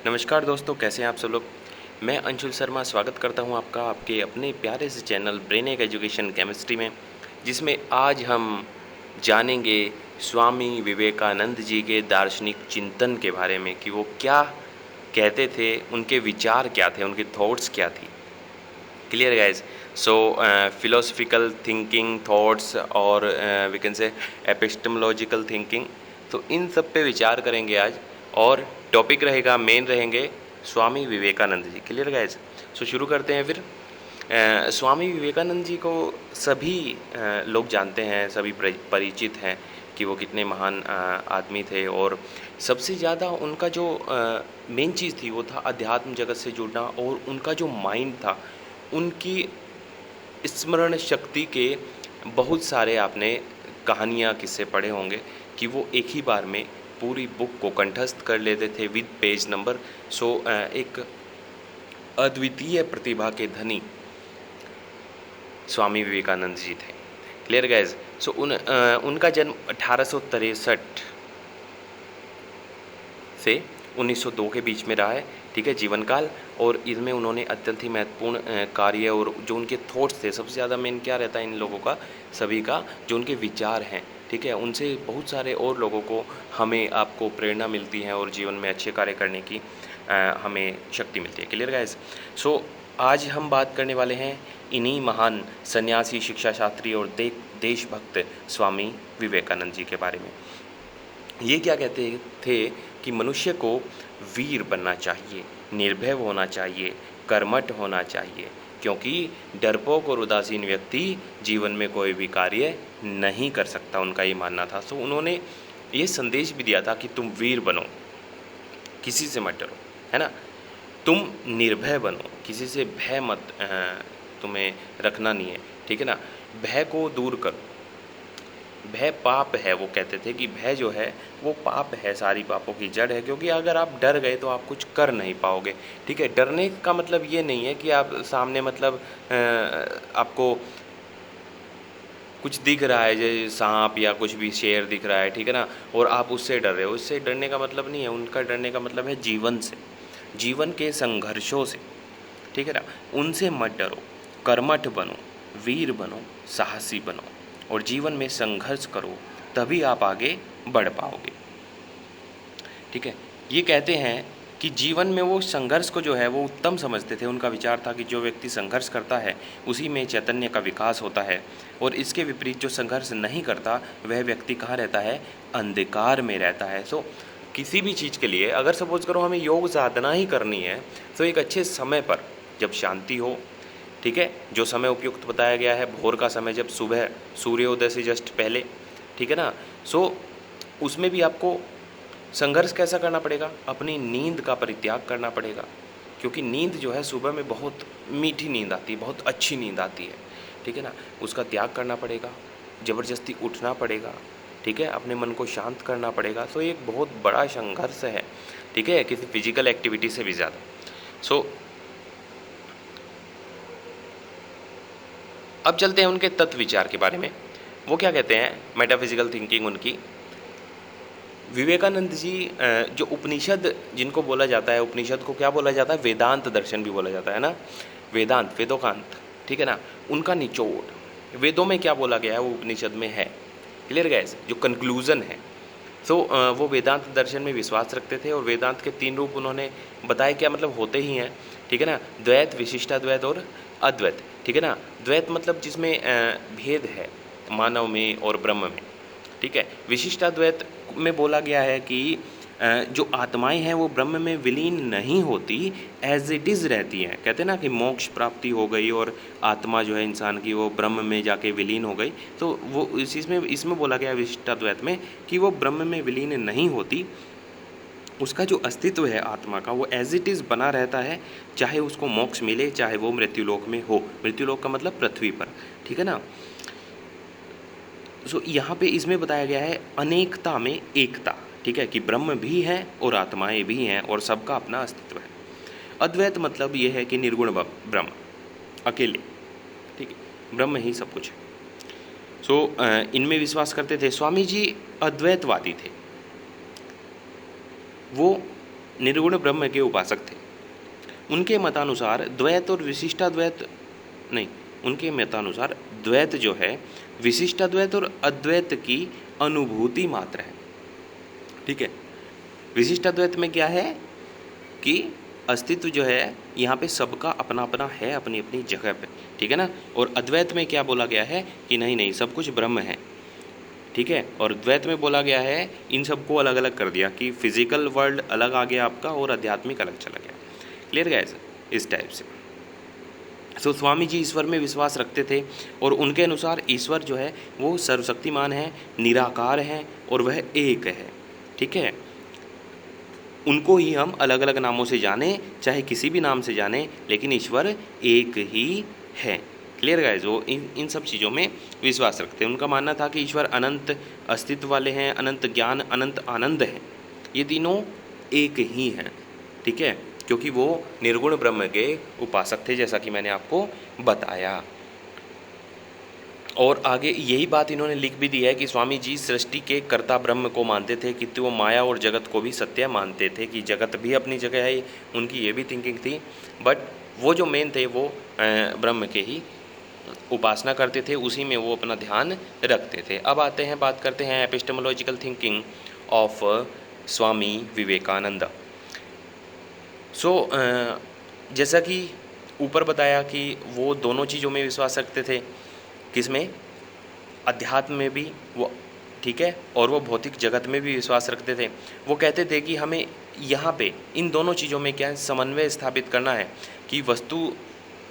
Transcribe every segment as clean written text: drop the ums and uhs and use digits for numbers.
नमस्कार दोस्तों, कैसे हैं आप सब लोग। मैं अंशुल शर्मा स्वागत करता हूं आपका आपके अपने प्यारे से चैनल ब्रेनेक एजुकेशन केमिस्ट्री में, जिसमें आज हम जानेंगे स्वामी विवेकानंद जी के दार्शनिक चिंतन के बारे में कि वो क्या कहते थे, उनके विचार क्या थे, उनके थॉट्स क्या थी। Clear guys. So philosophical thinking thoughts और we can say epistemological thinking, तो इन सब पे विचार करेंगे आज। और टॉपिक रहेगा, मेन रहेंगे Swami Vivekananda ji. Clear guys. So शुरू करते हैं फिर। स्वामी विवेकानंद जी को सभी लोग जानते हैं, सभी परिचित हैं कि वो कितने महान आदमी थे। और सबसे ज़्यादा उनका जो मेन चीज़ थी वो था अध्यात्म जगत से जुड़ना, और उनका जो माइंड था, उनकी स्मरण शक्ति के बहुत सारे आपने कहानियाँ किस्से पढ़े होंगे कि वो एक ही बार में पूरी बुक को कंठस्थ कर लेते थे विद पेज नंबर। सो एक अद्वितीय प्रतिभा के धनी स्वामी विवेकानंद जी थे। Clear guys. सो उनका जन्म 1863 से 1902 के बीच में रहा है। ठीक है, जीवन काल। और इसमें उन्होंने अत्यंत ही महत्वपूर्ण कार्य, और जो उनके थॉट्स थे, सबसे ज़्यादा मेन क्या रहता है इन लोगों का, सभी का जो उनके विचार हैं, ठीक है, उनसे बहुत सारे और लोगों को, हमें आपको प्रेरणा मिलती है और जीवन में अच्छे कार्य करने की हमें शक्ति मिलती है। Clear guys. सो आज हम बात करने वाले हैं इन्हीं महान सन्यासी, शिक्षा शास्त्री और देशभक्त स्वामी विवेकानंद जी के बारे में। ये क्या कहते थे कि मनुष्य को वीर बनना चाहिए, निर्भय होना चाहिए, कर्मठ होना चाहिए, क्योंकि डरपोक और उदासीन व्यक्ति जीवन में कोई भी कार्य नहीं कर सकता, उनका ये मानना था। तो उन्होंने ये संदेश भी दिया था कि तुम वीर बनो, किसी से मत डरो, है ना। तुम निर्भय बनो, किसी से भय मत तुम्हें रखना नहीं है, ठीक है ना। भय को दूर करो। भय पाप है, वो कहते थे कि भय जो है वो पाप है, सारी पापों की जड़ है, क्योंकि अगर आप डर गए तो आप कुछ कर नहीं पाओगे। ठीक है, डरने का मतलब ये नहीं है कि आप सामने मतलब आपको कुछ दिख रहा है, जैसे सांप या कुछ भी शेर दिख रहा है, ठीक है ना, और आप उससे डर रहे हो, उससे डरने का मतलब नहीं है। उनका डरने का मतलब है जीवन से, जीवन के संघर्षों से, ठीक है ना। उनसे मत डरो, कर्मठ बनो, वीर बनो, साहसी बनो, और जीवन में संघर्ष करो, तभी आप आगे बढ़ पाओगे। ठीक है, ये कहते हैं कि जीवन में वो संघर्ष को जो है वो उत्तम समझते थे। उनका विचार था कि जो व्यक्ति संघर्ष करता है उसी में चैतन्य का विकास होता है, और इसके विपरीत जो संघर्ष नहीं करता वह व्यक्ति कहाँ रहता है, अंधकार में रहता है। सो किसी भी चीज़ के लिए अगर सपोज करो हमें योग साधना ही करनी है, तो एक अच्छे समय पर, जब शांति हो, ठीक है, जो समय उपयुक्त बताया गया है भोर का समय, जब सुबह सूर्योदय से जस्ट पहले, ठीक है ना। सो उसमें भी आपको संघर्ष कैसा करना पड़ेगा, अपनी नींद का परित्याग करना पड़ेगा, क्योंकि नींद जो है सुबह में बहुत मीठी नींद आती है, बहुत अच्छी नींद आती है, ठीक है ना। उसका त्याग करना पड़ेगा, ज़बरदस्ती उठना पड़ेगा, ठीक है, अपने मन को शांत करना पड़ेगा। तो एक बहुत बड़ा संघर्ष है, ठीक है, किसी फिजिकल एक्टिविटी से भी ज़्यादा। सो अब चलते हैं उनके तत्व विचार के बारे में। वो क्या कहते हैं, मेटाफिजिकल थिंकिंग उनकी। विवेकानंद जी जो उपनिषद जिनको बोला जाता है, उपनिषद को क्या बोला जाता है, वेदांत दर्शन भी बोला जाता है ना, वेदांत, वेदोकांत, ठीक है ना। उनका निचोड़ वेदों में क्या बोला गया है वो उपनिषद में है। क्लियर गैस, जो कंक्लूज़न है। तो वो वेदांत दर्शन में विश्वास रखते थे, और वेदांत के 3 रूप उन्होंने बताए, क्या मतलब होते ही हैं, ठीक है ना। द्वैत, विशिष्टाद्वैत और अद्वैत, ठीक है ना। द्वैत मतलब जिसमें भेद है मानव में और ब्रह्म में, ठीक है। विशिष्टाद्वैत में बोला गया है कि जो आत्माएं हैं वो ब्रह्म में विलीन नहीं होती, एज इट इज़ रहती हैं। कहते हैं ना कि मोक्ष प्राप्ति हो गई और आत्मा जो है इंसान की वो ब्रह्म में जाके विलीन हो गई। तो वो इसमें बोला गया विशिष्टाद्वैत में कि वो ब्रह्म में विलीन नहीं होती, उसका जो अस्तित्व है आत्मा का वो एज इट इज़ बना रहता है, चाहे उसको मोक्ष मिले, चाहे वो मृत्युलोक में हो। मृत्युलोक का मतलब पृथ्वी पर, ठीक है ना। सो यहाँ पे इसमें बताया गया है अनेकता में एकता, ठीक है, कि ब्रह्म भी है और आत्माएं भी हैं और सबका अपना अस्तित्व है। अद्वैत मतलब ये है कि निर्गुण ब्रह्म, अकेले, ठीक है, ब्रह्म ही सब कुछ है। सो इनमें विश्वास करते थे। स्वामी जी अद्वैतवादी थे। वो निर्गुण ब्रह्म के उपासक थे। उनके मतानुसार द्वैत और विशिष्टाद्वैत नहीं, उनके मतानुसार द्वैत जो है विशिष्टाद्वैत और अद्वैत की अनुभूति मात्र है। ठीक है, विशिष्टाद्वैत में क्या है कि अस्तित्व जो है यहाँ पे सबका अपना अपना है, अपनी अपनी जगह पे। ठीक है ना। और अद्वैत में क्या बोला गया है कि नहीं नहीं सब कुछ ब्रह्म है। ठीक है। और द्वैत में बोला गया है इन सबको अलग अलग कर दिया कि फिजिकल वर्ल्ड अलग आ गया आपका और आध्यात्मिक अलग चला गया। क्लियर गाइस, इस टाइप से। सो स्वामी जी ईश्वर में विश्वास रखते थे और उनके अनुसार ईश्वर जो है वो सर्वशक्तिमान है, निराकार है और वह एक है। ठीक है। उनको ही हम अलग अलग नामों से जाने, चाहे किसी भी नाम से जाने, लेकिन ईश्वर एक ही है। क्लियर गाइस, वो इन सब चीज़ों में विश्वास रखते हैं। उनका मानना था कि ईश्वर अनंत अस्तित्व वाले हैं, अनंत ज्ञान, अनंत आनंद है, ये तीनों एक ही हैं। ठीक है, क्योंकि वो निर्गुण ब्रह्म के उपासक थे, जैसा कि मैंने आपको बताया। और आगे यही बात इन्होंने लिख भी दी है कि स्वामी जी सृष्टि के कर्ता ब्रह्म को मानते थे, कि वो माया और जगत को भी सत्य मानते थे, कि जगत भी अपनी जगह है, उनकी ये भी थिंकिंग थी। बट वो जो मेन थे वो ब्रह्म के ही उपासना करते थे, उसी में वो अपना ध्यान रखते थे। अब आते हैं, बात करते हैं epistemological thinking of Swami Vivekananda. सो जैसा कि ऊपर बताया कि वो दोनों चीज़ों में विश्वास रखते थे, किसमें, अध्यात्म में भी वो, ठीक है, और वो भौतिक जगत में भी विश्वास रखते थे। वो कहते थे कि हमें यहाँ पे इन दोनों चीज़ों में क्या है, समन्वय स्थापित करना है, कि वस्तु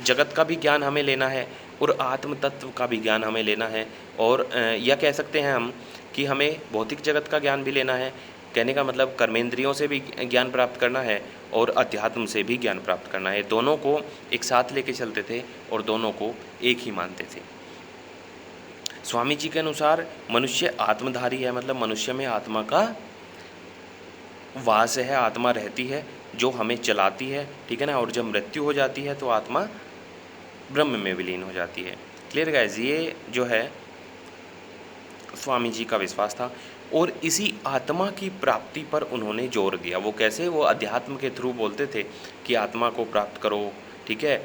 जगत का भी ज्ञान हमें लेना है और आत्म तत्व का भी ज्ञान हमें लेना है। और या कह सकते हैं हम कि हमें भौतिक जगत का ज्ञान भी लेना है, कहने का मतलब कर्मेंद्रियों से भी ज्ञान प्राप्त करना है और अध्यात्म से भी ज्ञान प्राप्त करना है। दोनों को एक साथ लेके चलते थे और दोनों को एक ही मानते थे। स्वामी जी के अनुसार मनुष्य आत्मधारी है, मतलब मनुष्य में आत्मा का वास है, आत्मा रहती है जो हमें चलाती है। ठीक है ना। और जब मृत्यु हो जाती है तो आत्मा ब्रह्म में विलीन हो जाती है। क्लियर गाइस, ये जो है स्वामी जी का विश्वास था। और इसी आत्मा की प्राप्ति पर उन्होंने जोर दिया। वो कैसे, वो अध्यात्म के थ्रू बोलते थे कि आत्मा को प्राप्त करो। ठीक है,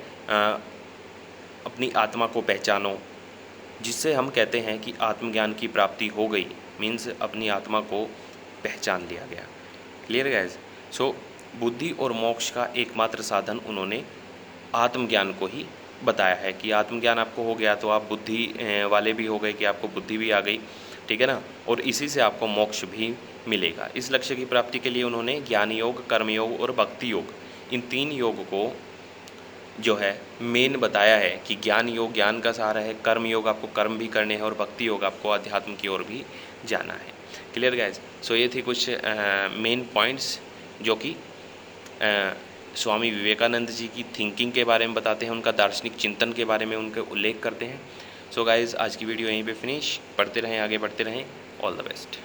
अपनी आत्मा को पहचानो, जिससे हम कहते हैं कि आत्मज्ञान की प्राप्ति हो गई, मीन्स अपनी आत्मा को पहचान लिया गया। Clear guys. सो बुद्धि और मोक्ष का एकमात्र साधन उन्होंने आत्मज्ञान को ही बताया है, कि आत्मज्ञान आपको हो गया तो आप बुद्धि वाले भी हो गए, कि आपको बुद्धि भी आ गई। ठीक है ना। और इसी से आपको मोक्ष भी मिलेगा। इस लक्ष्य की प्राप्ति के लिए उन्होंने ज्ञान योग, कर्मयोग और भक्ति योग, इन 3 योग को जो है मेन बताया है, कि ज्ञान योग ज्ञान का सहारा है, कर्म योग आपको कर्म भी करने हैं और भक्ति योग आपको अध्यात्म की ओर भी जाना है। Clear guys. सो ये थी कुछ मेन पॉइंट्स जो कि स्वामी विवेकानंद जी की थिंकिंग के बारे में बताते हैं, उनका दार्शनिक चिंतन के बारे में उनके उल्लेख करते हैं। सो गाइज, आज की वीडियो यहीं पे फिनिश। पढ़ते रहें, आगे बढ़ते रहें। All the best.